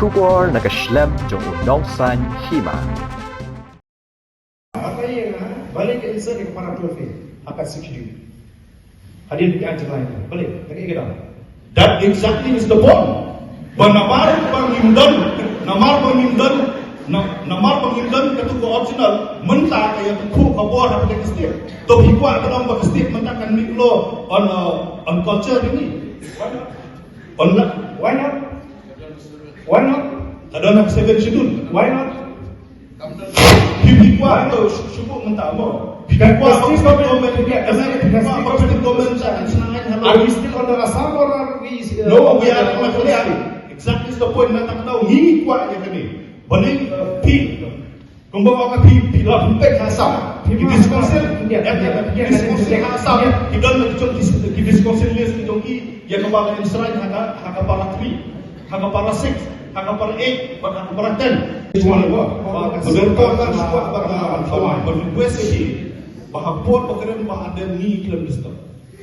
kubor nakaslem jong unong san hima. Apa yang balik ke insert ke para trophy akan security. Hadir di ajar lain. Balik, lagi kita. That exactly is the point. Namar pangimdan ketua original mentah kaya ketua kabur apa ke state. To hikwa kadang bak state mentah kan miklo on culture ini. Why not? Why not? Ada nak seven schedule. Why not? Hikwa to syubuk mentah mo. Hikwa Are we still under Assam or are we? No, we are not. Exactly the point na tak tahu ni kuat ya kini. Balik pi. Kumbawa ka pi la pek hasam. Ki diskonsil hasam. Ki don na ki diskonsil les ki dong ki ya kumbawa ka Israel haka para 3, haka para 6, haka para 8, haka para 10. Cuma lewa. Betul kan kuat bar kawan. Berwes ini. Bahapot pokeren ba ada ni iklim disturb.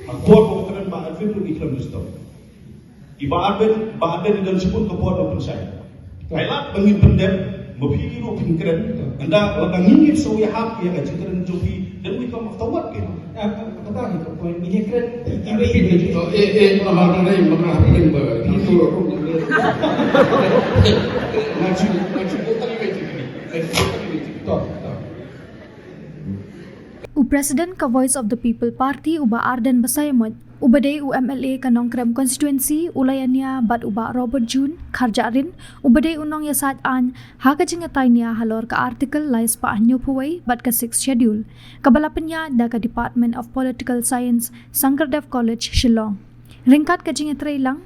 Bahapot pokeren ba ada iklim disturb. Iba ada di dalam sebut kebuat open saya. Kailat bangin pendem, mabhiru pingkren. Anda ladang ingin sawi hak yang aja keren joki dan we come afterward kan. Kata ni ke point ini keren. Mahal ni mengapain ber itu macam tadi betul. Presiden ka Voice of the People Party uba Arden Basayamot ubade UMLA ka Nongkrem constituency ulayanya bat uba Robert June kharjarin ubade unong yasat an haka jingatay niya halor ka article lais pa anyo puway bat ka 6th schedule kabalapan niya da ka Department of Political Science Sankardev College Shillong ringkat ka jingatray lang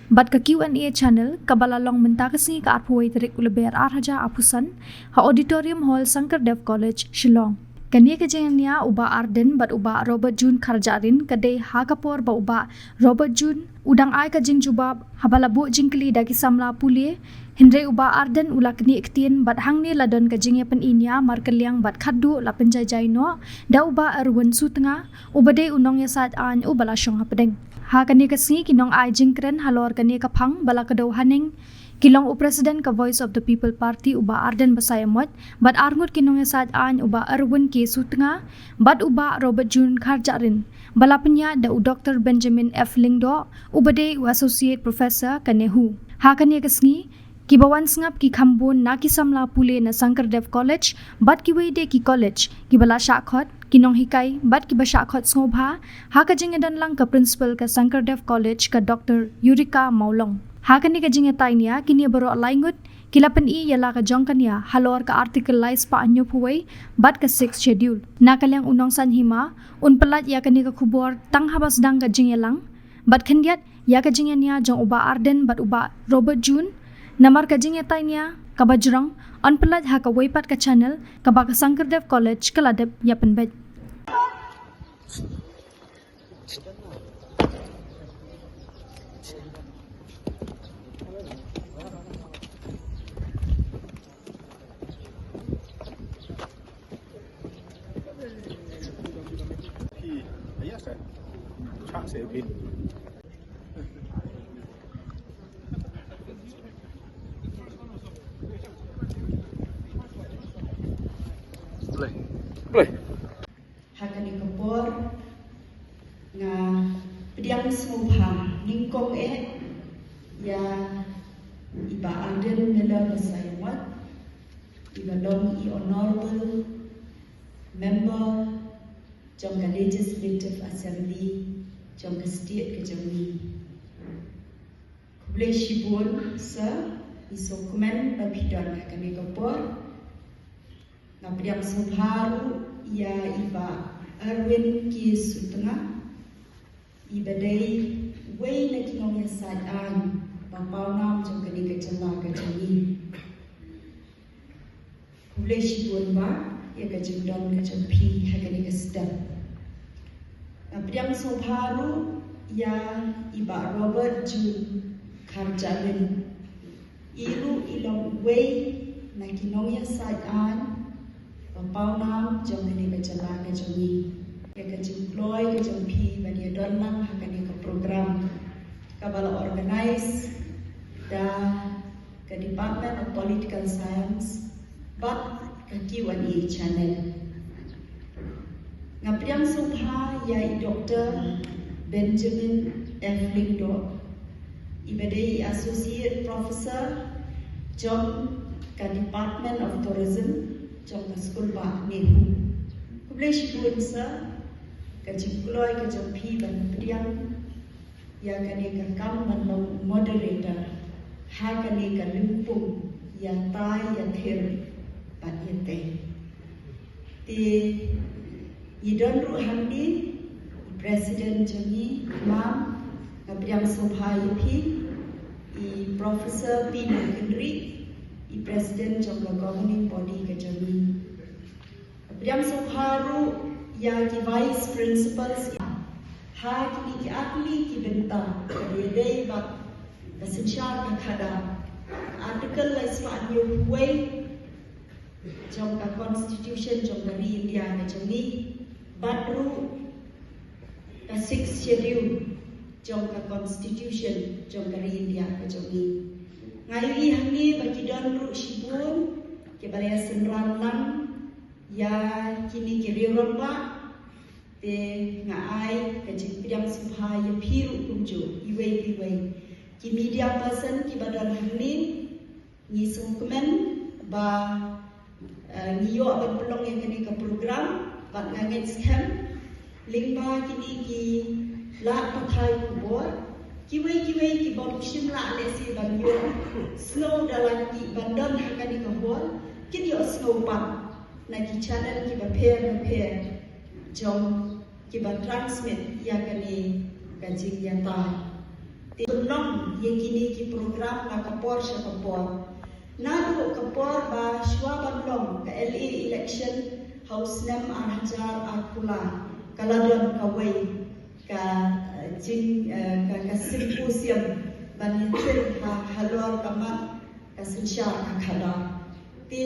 bat ka Q&A channel kabalalong mentakasi ka arpuway tarik ulaber arhaja apusan ha Auditorium Hall Sankardev College Shillong. Kania kajangan niya uba Arden bat uba Robert June kharjarin kadai hakapor ba uba Robert June udang ay kajing jubab habalabu jingkli dagi samla pulie hindre uba Arden ulakni iktin bat hangni ladon kajing yapan inya markeliang bat khaddu la penjajai no da uba Erwin Sutanga ubade unong ya saat an ubala syong hapedeng ha kani kasngi kinong ay jingkren halor kani kapang bala kadaw haning Kilong Presiden ka Voice of the People Party uba Arden Basayamot, bat arngut kinong yasad an uba Erwin K. Sutanga, bat uba Robert June kharjarin. Balapnya da u Dr. Benjamin F. Lingdo, ubade u Associate Professor kanehu. Hakanya kasngi, kibawan sngap ki khambun na ki samla pule na Sankardev College, bat ki wede ki college, ki bala shakhot, kinong hikay, bat ki ba shakhot ngobha, haka jingadan lang ka principal ka Sankardev College ka Dr. Yurika Maulong. Hakan ni kajing atay niya, kini baro alayngot, kilapan yala ka jong kanya, halor ka article lais pa anyo puway, bat ka 6th schedule. Nakalyang unong sanhima, unpalat ya kani ka kubor, tang habas dang kajing yalang, bat kandiat, ya kajing niya jong uba Arden, bat uba Robert June, namar kajing atay niya, kabajrang, unpalat ha ka waypat ka channel, kabaka Sankardev College, kaladab yapan bed. Boleh. Hakani kapor nga pediang semubha ningkong ya iba Arden nila Basayamot iba long I honorable member trong ka Legislative Assembly trong ka state ka Jammu Kuble Shibun sa isokumen babidon hakani kapor nga pediang semubha ya iba Erwin K. Sutanga iba day way na kinong yasadaan pampawnam jong kani kajala kajali kulay shibun ba ya kajimdon kajampi hagani kasdam Napriang sobharu ya iba Robert June kharjarin ilu ilong way na kinong yasadaan pampawnam jong kani kajala kajali kajemploy kajampi bani don lang hakani ka program kabala organize da ka ke Department of Political Science bat ke Q&A channel. Ngapriang subha ya Dr. Benjamin F. Lingdo, ibadai Associate Professor John ke Department of Tourism trong ke School Ba Nehu. Kublai shibun sa ke jikuloy ke jampi ban priang ya kani ke kam manong moderator ha kani ke limpung ya tai ya ther pat yete. Idon ru handi President Jami Mam ngapriang sobha yapi I Professor P. Kendri I President trong the governing body ke Jami. Priam Subharu ya ki Vice Principals ha ki atli ki benta kedai bak kesensyar kada artikel laiswan yu way trong ka constitution trong dari India ke Jami badru ka 6 schedule trong ka constitution trong dari India ke Jami. Ngayon hangni bagi don ru shibun ke balaya senran lang ya kini kiri romba te ngai ke jipidang subha ya piru kunju iwei ki media person ki badan hangni ni sungkemen ba niyo abad pelong yang kini ke program bat nganget scam lingba kini ki la pathai kubor kiwei ki bom shimla lesi banyo snow dalam ki bandon hakani kahor kini yo snow pan na ki channel ki ba pair jom ki ba transmit ya kani kajing ya ta tulong ye kini ki program na kapor sha kapor na ro kapor ba shwa bandong ka LA election house nem arhajar akula kaladon kawai ka jing ka symposium banitin ha halor kamat ka sensya akada te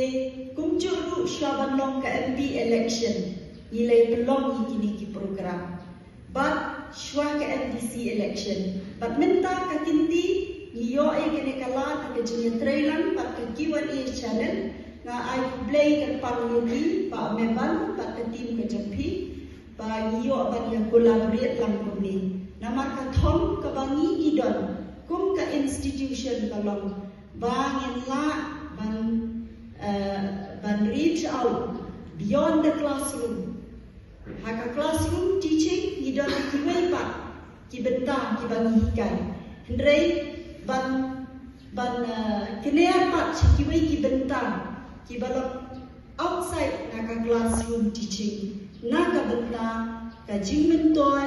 kumjuru shabanong ka MP election nilai pelong kini ki program but shwa ka MDC election but minta ka kinti niyo ay kini kala ka jing trailan pat ka Q&A channel na ay play ka pangyudi pa memban pat ka team ka jampi pa niyo ba niya collaborate lang kami nama kathom kabangi idon kum ka institution kalong bangin la ban reach out beyond the classroom haka classroom teaching idon kiwei pa ki benta ki bangi hikai hendrei ban kinear pa kiwei ki benta ki balok outside haka classroom teaching naga benta ka jingmentoy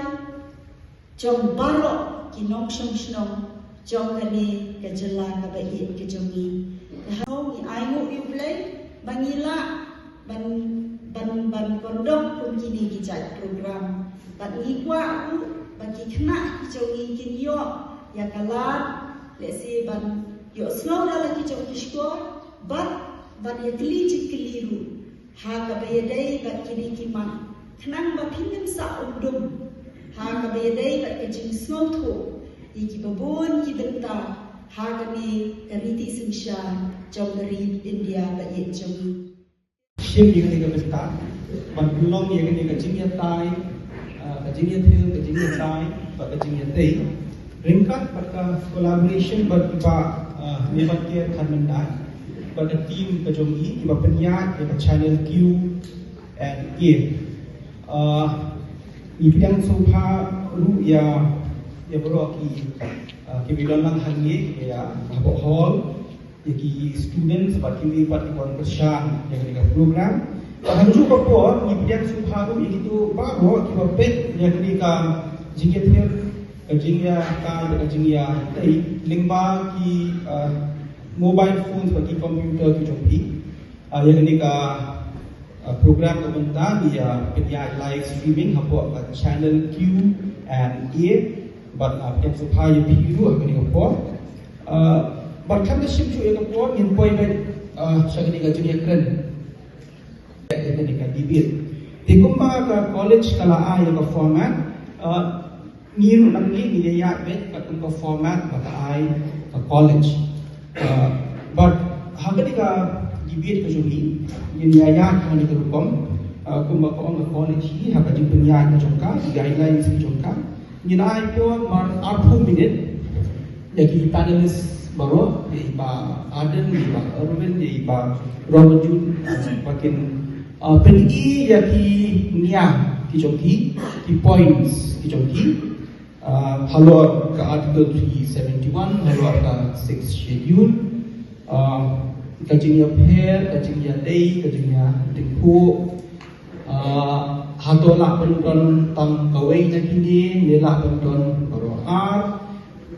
trong barok kinong shong trong kani ke jela ka bai ke jongi hau ni aingu yu play bangila ban kondok pun kini ki jat program bat ni kwa aku bagi kena ki jongi kin yo ya kala lesi ban yo snow dala ki jongi skor ban ya keliru ha ka bai dai bat kini ki man kenang ba pinim sa undum ha ka bedai ba ke jing snotho iki babon ki benta ha ka ni kariti sinsha jom dari India ba ye jom shim yang ni ka benta ban bulong yang ni ka jing ya tai ka jing ya thil ka jing ya tai ba ka jing ya tei ringkat ba ka collaboration ba ni ba ke khan mendai ba ka team ka jom hi ki ba penya ka channel Q and A Ibidang sobha ru ya bro ki bidon lang hangi ya habo hall ya ki students ba ki kon bershan ya ki program hanju ko por ibidang sobha ru itu ba ro ki ba pet ya ki ka jingethir ka jingya ka jingya tai lingba ki mobile phones ba ki computer ki jompi ya ki ka program ko benta dia pedia live streaming hapo ka channel Q and A but yang supaya biru akan dikapor but kan ship chu ekapor yang poi ben sagni ka junior kren ini ka debate tikumba ka college kala a yang format niru nang ni ya bet ka format ka ai ka college Hakadika debate kajuni yaya kan di rukom kumba ko ang college haka jing penyai kajongka guidelines kajongka nyinai po mar 4 minute yaki panelist baro iba Aden iba Erwin iba Robert Jun makin peni yaki nia kijongki ki points kijongki halor ka article 371 halor ka 6 schedule kajingnya pair kajingnya day kajingnya tingku hatola penton tang kawai na kini nila penton baroar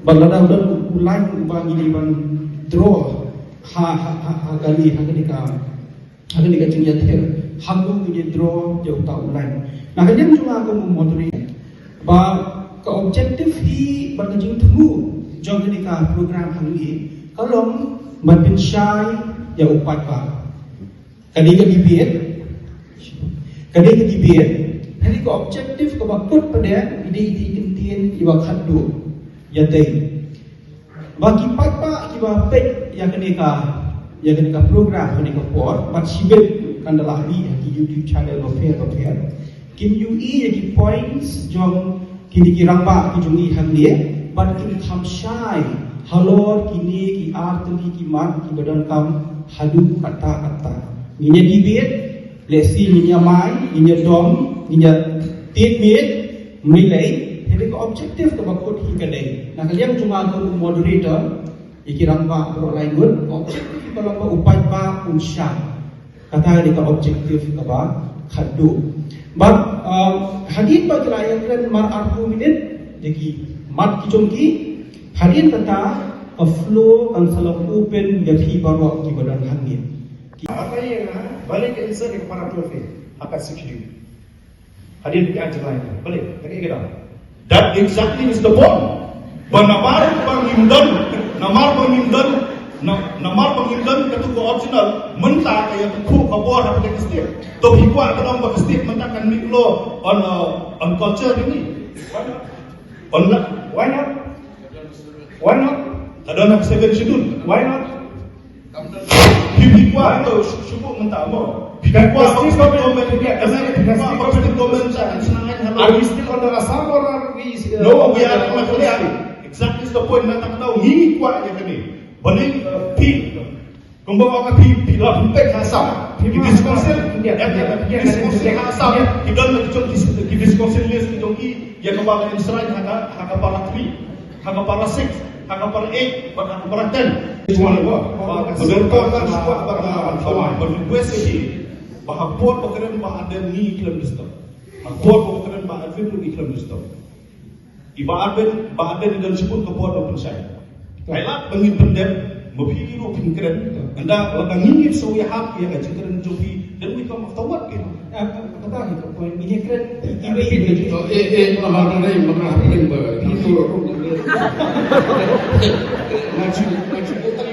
balada udan ulai ubang ini ban draw hagani kajingnya ter hagu ini draw jauh tak ulai nah kalian cuma aku moderate ba ka objective hi berkajing temu jog ni ka program hangi kalau makin shy ya upat pa kadi debate hari ko objective ko bakut pada ide intien iba khaddu ya dei bagi papa iba pek ya kani ka program kani ka por but sibet kandalah di YouTube channel of fair kim ue ya ki points jong kini kiramba ki jungi hangie but kim kham shy halor kini ki art ki mat ki badan kam hadu kata nginya debate lesi nginya mai nginya dom nginya tidbit menilai jadi ko objektif ko bakut hi kadai nah kalian cuma ko moderator ikirang ba pro lain objektif kalau ba upat ba unsya kata ni ka objektif ka ba khaddu but hadin ba kelayan kren mar 4 minit jadi mat ki jongki hadin kata a flow kan salam open gapi baru ki badan hangin Apa yang balik ke insert ke para trofi apa security hadir di ajar lain balik lagi kita That exactly is the point. Namar pengimdan ketua original mentah kaya tuku kabur apa ke state. To hikwa kadang ba state mentah kan miklo on culture ini. Why not? Ada nak seven schedule. Why not? Hikwa to syubuk mentah mo. Hikwa Are we still on the Assam or are we? No, we are not clearly. Exactly the point na tak tahu ni kuat ya kini. Balik pi. Kung bawa ka pi la pek hasam. Ki disconsil hasam. Ki don na ki disconsil list ki dong ki ya ka ba ka Israel haka para 3, haka para 6, haka para 8, haka para 10. Cuma ba. Betul kan kuat ba kawan. Berwes ini bahwa buat pekerjaan ba ada ni iklim disturb. Buat pekerjaan ba ada ni iklim disturb. Iba ada di dalam sebut kebuat open saya. Kailat pengintendem mabhiru pingkren anda ladang ingin sawi hak ya kajikren jopi dan we come afterward gitu. Kata ni ko point ini kren Mahapirin ba itu maju tali